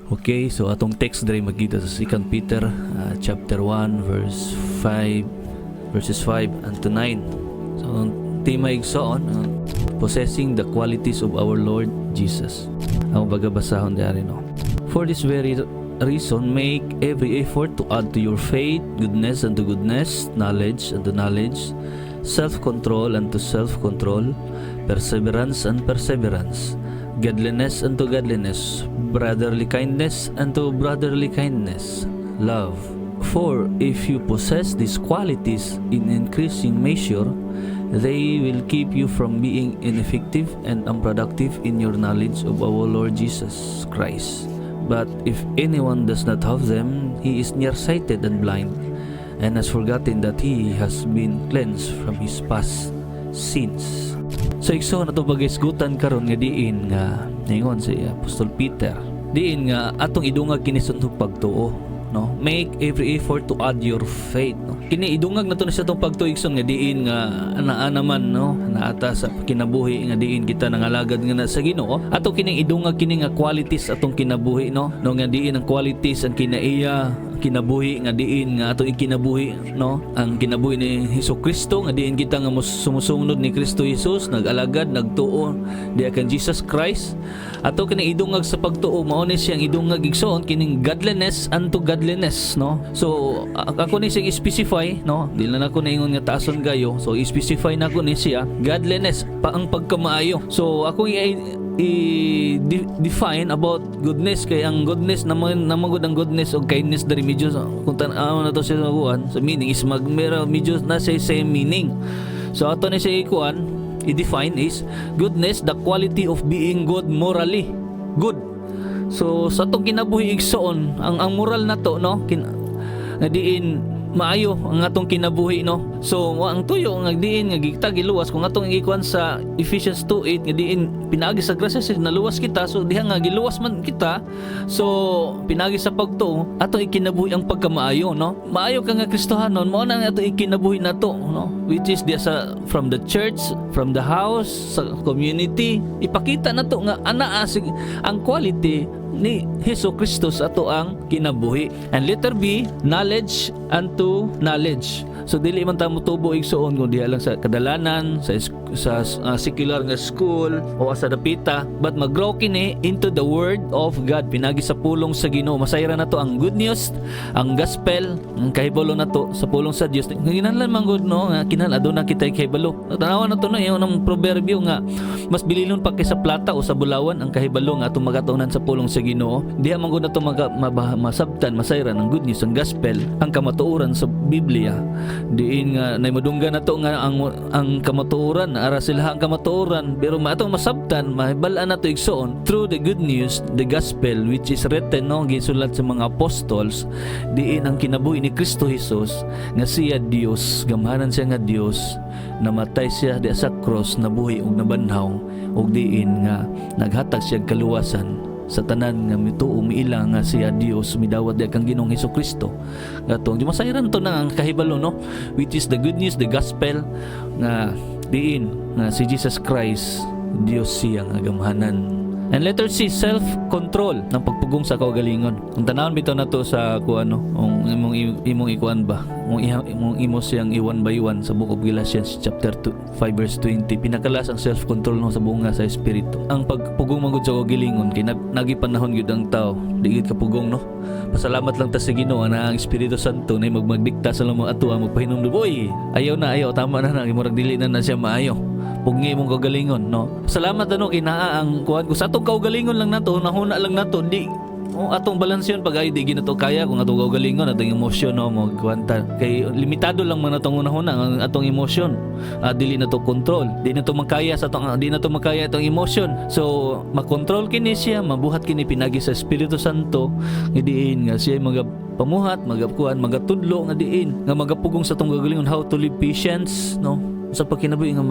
Okay, so atong text diri magkita sa 2 Peter chapter 1 verses 5 unto 9. So ang tema igsoon possessing the qualities of our Lord Jesus. Ang bagabasahon diari no. For this very reason, make every effort to add to your faith goodness unto goodness, knowledge unto knowledge, self-control unto self-control, perseverance unto perseverance, godliness unto godliness, brotherly kindness unto brotherly kindness, love. For if you possess these qualities in increasing measure, they will keep you from being ineffective and unproductive in your knowledge of our Lord Jesus Christ. But if anyone does not have them, he is nearsighted and blind, and has forgotten that he has been cleansed from his past sins. So ikso na to bagisgutan karon nga diin nga ningon si Apostol Peter. Diin nga atong idungag kini sa pagtuo, no? Make every effort to add your faith, no? Kini idungag nato na sa tong pagtuigson nga diin nga anaa naman, no? Naata sa kinabuhi nga diin kita nangalagad nga na sa Ginoo. Ato kining idungag kini nga qualities atong kinabuhi, no? No nga diin ang qualities ang kinaiya kinabuhi nga diin nga atong ikinabuhi, no? Ang kinabuhi ni Hesukristo nga diin kita nga sumusunod ni Kristo Jesus, nag-alagad, nagtuo di akan Jesus Christ. Ato kining idungag sa pagtuo mao ni siyang idungag igsoon kining godliness unto godliness, no? So ako ni siyang specify, no? Dili na ako naingon nga taason gayo. So i-specify na ko ni siya godliness pa ang pagkamaayo. So ako i-define about goodness kay ang goodness naman gud ang goodness o kindness dari medyo kung tan-aw na to siya sa meaning is magmera medyo na say same meaning. So ato ni siya i-define is goodness, the quality of being good morally good. So sa atong kinabuhi igsoon ang moral na to, no, nga diin maayo ang atong kinabuhi, no. So ang tuyo nga diin nga gigta giluwas kung atong ikuan sa Ephesians 2:8 nga diin pinaagi sa grasya sa naluwas kita. So diha nga giluwas man kita, so pinaagi sa pagtuo atong ikinabuhi ang pagkamaayo, no. Maayo ka nga Kristohanon mao na nga atong ikinabuhi nato, no, which is diya sa from the church, from the house, sa community. Ipakita nato nga anaa ang quality ni Hesukristo sa ato ang kinabuhi. And letter B, knowledge unto knowledge. So dili man ta motubo igsoon kun diha lang sa kadalanan sa secular nga school o sa dapita, but mag-grow kini into the word of God pinagi sa pulong sa Ginoo. Masayra nato ang good news, ang gospel, ang kahibalo nato sa pulong sa Dios. Kinahanglan man gud, no, nga kinahanglan aduna kita kahibalo. Tanawan nato no yung proverbio nga mas bililon pa kaysa plata o sa bulawan ang kahibalo nga atong magatunan sa pulong sa Ginoo. Diha man gud nato masabtan masayra ng good news, ang gospel, ang kamatuoran sa Biblia. Diin nga naimadunggan nato nga ang kamatuoran ara sila ang kamatuoran, pero atong masabtan mahibal-an nato igsoon through the good news, the gospel which is written, no, gisulat sa mga apostles. Diin ang kinabuhi ni Kristo Jesus nga siya Dios, gamhanan siya nga Dios, namatay siya di sa cross, nabuhi ug nabanhaw, ug diin nga naghatag siya kaluwasan sa tanan nga mituo miila nga siya Dios, midawat di kang Ginoong Hesukristo. Gatong masayran to na ang kahibalo, no, which is the good news, the gospel nga diin nga si Jesus Christ Dios siya nga gamhanan. And letter C, self-control ng pagpugong sa kaugalingon. Kung tanawon bitaw nato sa kuano, imong ikuan ba? Imong imo siyang iwan by one sa Book of Galatians chapter 5 verse 20. Pinakalas ang self-control no sa bunga sa espiritu. Ang pagpugong magud sa kaugalingon kay nagipanahon gyud ang tao, di gid kapugong, no. Pasalamat lang ta sa Ginoo na ang Espiritu Santo na magdikta sa mga atuwa magpahinom. Oy, ayaw tama na imurag dili na siya maayo. Pugngi mong kaugalingon, no. Salamat ano kinaa ang kuan ko sa atong kaugalingon lang nato, nahuna lang nato, di atong balansyon pag ay di ginato kaya kung atong kaugalingon atong emosyon, no, mo kuanta kay limitado lang man atong unahuna ang atong emosyon. Dili na to control, di na to makaya atong emosyon. So makontrol kini siya, mabuhat kini pinagi sa Espiritu Santo nga diin nga siya pamuhat, magatudlo nga diin nga magapugong sa atong kaugalingon how to live patience, no, sa pagkinabuhi nga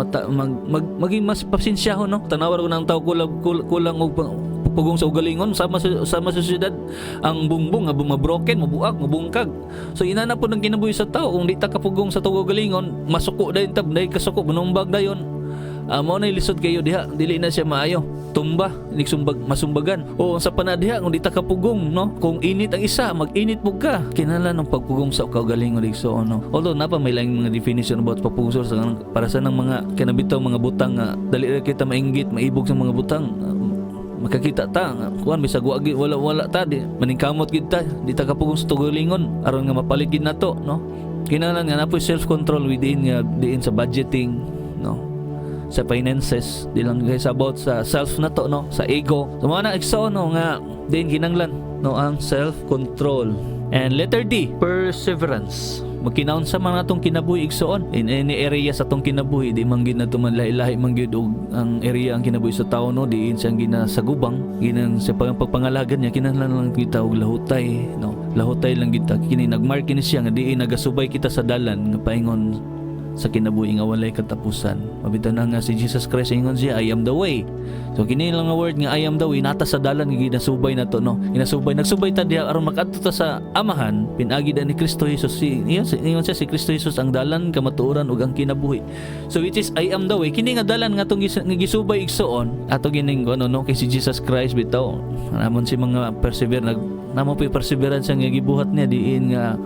maging mas pasensyahon, no. Tanawar ko ng tao kulang og pagpugong sa ugalingon sama sa syudad ang bungbong nga mabroken, mabuak, mabungkag. So inana po ng kinabuhi sa tao kung di ta kapugong sa ugalingon, masuko dayon tab, dahil kasuko manumbag dayon Mao na lisod kayo diha, dili na siya maayo. Tumba, masumbagan. O sa panadiha kung di ta kapugong, no? Kung init ang isa, mag-init pug ka. Kinahanglan ng pagpugong sa kaugalingon igsoon, no? Although napa may laing mga definition about pagpugong sa para sa nang mga kinabitaw mga butang nga dali ra kita mainggit, maibog sa mga butang. Makakita ta kuan bisag wala ta di maningkamot gid ta, di ta kapugong sa kaugalingon aron nga mapalit gid nato, no? Kinahanglan nga napoy self control within nga diin sa budgeting, no? Sa finances, di lang guys about sa self na to, no? Sa ego. So mga na-exo, no? Nga din kinanglan, no? Ang self-control. And letter D, perseverance. Magkinaon sa mga natong kinabuhi igsoon in any area sa tong kinabuhi, di man gid nato man lahi-lahi man gyud og ang area ang kinabuhi sa tawo, no? Diin siyang ginasagubang, ginang sa pagpangalagan niya kinahanglan lang kita og lahutay, no? Lahutay lang kita kini nagmark kini siya nga diin nagasubay kita sa dalan nga paingon sa kinabuhi nga walay katapusan. Mabitaw na nga si Jesus Christ ingon siya, I am the way. So kini lang nga word nga I am the way nata sa dalan nga ginasubay nato, no? Nagsubay ta diha aron makadto ta sa amahan pinagi da ni Kristo Jesus. Ingon siya si Kristo Jesus ang dalan kamatuoran ug ang kinabuhi. So which is I am the way. Kini nga dalan nga tong gisubay igsoon ato gining ano, no, kay si Jesus Christ bitaw. Namon si mga namo perseverance nga gibuhat niya diin nga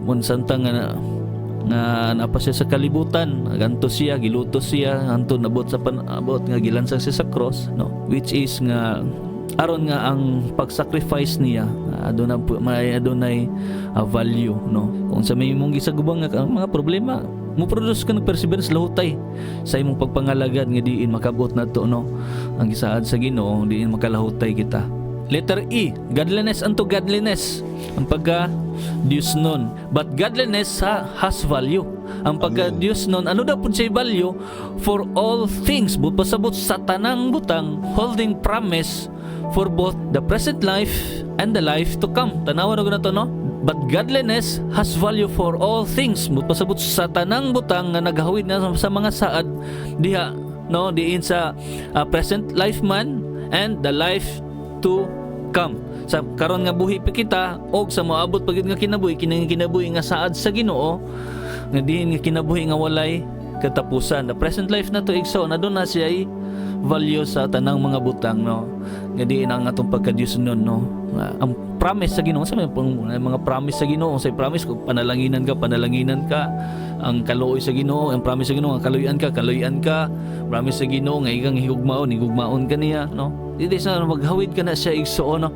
mun santang nga napa siya sa kalibutan, ganto siya gilutos siya anto nabot sa panabot nga gilansang siya sa cross, no, which is nga aron nga ang pag-sacrifice niya adunay value, no. Kung sa may imong gisagubang nga ang mga problema mo produce ka ng perseverance lahutay sa imong pagpangalagad nga diin makabot nato, no, ang gisaad sa Ginoo diin makalahutay kita. Letter E, godliness unto godliness. Ang pagka Diyos nun. But godliness has value. Ang pagka Diyos nun, ano daw po siya value? For all things, pasabot sa tanang butang, holding promise for both the present life and the life to come. Tanawan na to, no? But godliness has value for all things. Pasabot sa tanang butang nga naghawid na sa mga saad diha, no, diin sa present life man and the life to come. Sa karon nga buhi pa kita og sa moabot pagid nga kinabuhi kining kinabuhi nga saad sa Ginoo nga diin nga kinabuhi nga walay katapusan. The present life na to igsoon aduna na siya value sa tanang mga butang, no, nga diin ang atong pagka-Dios nun, no. Ang promise sa Ginoo sa mga promise sa Ginoo, sa promise kung panalanginan ka ang kaluoy sa Ginoo, ang promise sa Ginoo ang kaluyan ka, promise sa Ginoo nga igang higugmaon ka niya, no. Dili sa maghawid ka na siya igsoon, no,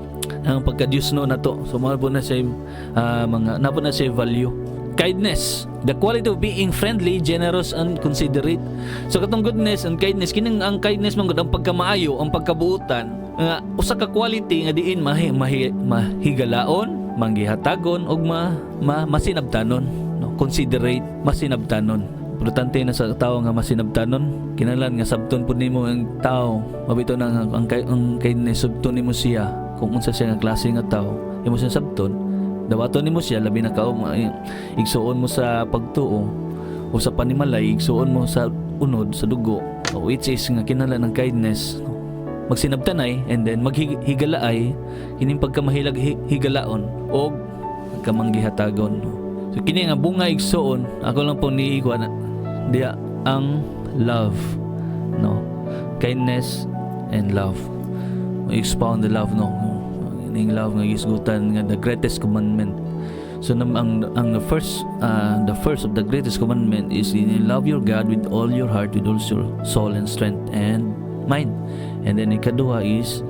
ang pagka-Dios no na to. So mga po na siya mga napo na siya value. Kindness, the quality of being friendly, generous and considerate. So katong goodness and kindness, kining ang kindness man gud ang pagkamaayo, ang pagkabuutan nga usa ka quality nga diin mahigalaon, manggihatagon ug masinabtanon, no, considerate, masinabtanon. Importante na sa tao nga masinabtanon, kinahanglan nga sabton pud nimo ang tao, mabito na ang kindness sabton nimo siya kung unsa siya nga klase nga tao, imo siya sabton, dawaton nimo siya labi na kao igsuon mo sa pagtuo o sa panimalay, igsuon mo sa unod sa dugo, which is nga kinahanglan ng kindness, no? Magsinabtanay and then maghigalaay kining pagkamahilag higalaon og pagkamanggihatagon, no? So kini nga bunga igsuon ako lang po niikuan diya ang love, no, kindness and love. Expound the love, no, ining love nga gisgutan nga the greatest commandment. So the first of the greatest commandment is love your God with all your heart, with all your soul and strength and mind. And then ikaduha is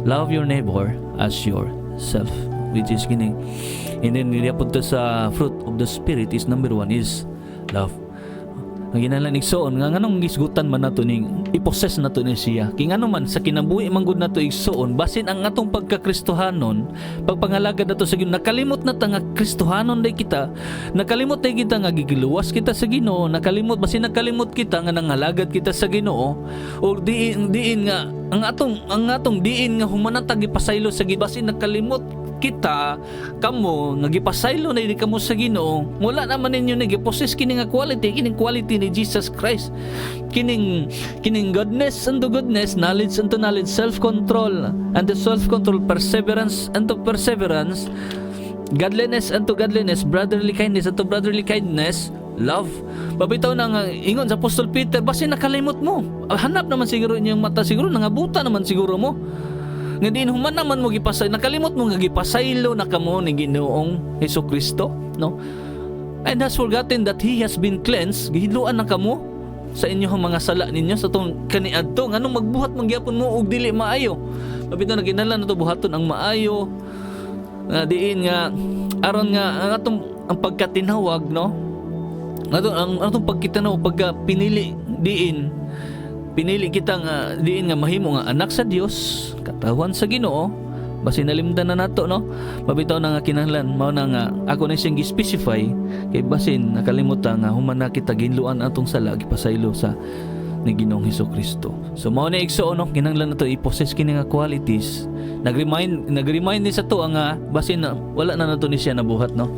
love your neighbor as yourself, which is kini. And then nilapod to sa fruit of the spirit is number 1 is love. Ang ginahanglan igsoon nga nganong gisgutan man nato ning i-possess nato ni siya. King ano man sa kinabuhi man gud nato igsoon basin ang atong pagka-Kristohanon, pagpangalagad nato sa Ginoo, nakalimot na ta nga Kristohanon day kita. Nakalimot day kita nga gigiluwas kita sa Ginoo, basin nakalimot kita nga nangalagad kita sa Ginoo o diin nga ang atong diin nga humanatag ipasaylo sa Ginoo, basin nakalimot kita kamo nga gipasaylo na di kamo sa Ginoo, wala naman ninyo na gipossess kining quality ni Jesus Christ, kining goodness unto goodness, knowledge unto knowledge, self-control unto self-control, perseverance unto perseverance, godliness unto godliness, brotherly kindness unto brotherly kindness, love. Babitaw na nga ingon sa Apostol Peter, basin nakalimot mo. Hanap naman siguro inyong mata, siguro nangabuta naman siguro mo. Nga diin human naman mo gipasay, nakalimot mo nga gipasaylo na kamo ni Ginoong Hesukristo, no? And has forgotten that He has been cleansed. Gihiluan na kamo sa inyong mga sala ninyo sa tong kaniadto. Nganong magbuhat man gyapon mo og dili maayo. Babitaw na kinahanglan nato buhaton ang maayo. Nga diin nga aron nga ang atong ang pagkatinawag, no? Ang atong pagkitanaw pagka pinili kita nga diin nga mahimo nga anak sa Dios, katawan sa Ginoo, basin nalimdan na nato, no? Mabitaw na nga kinahanglan mao na nga ako na siyang gi-specify kay basin nakalimutan nga human na kita ginluan atong sala gipasaylo sa ni Ginoong Hesukristo. So mao na igsuon, no? Kinahanglan nato i-possess kini nga qualities. Nag-remind ni sa to nga basin na wala na nato ni siya nabuhat, no?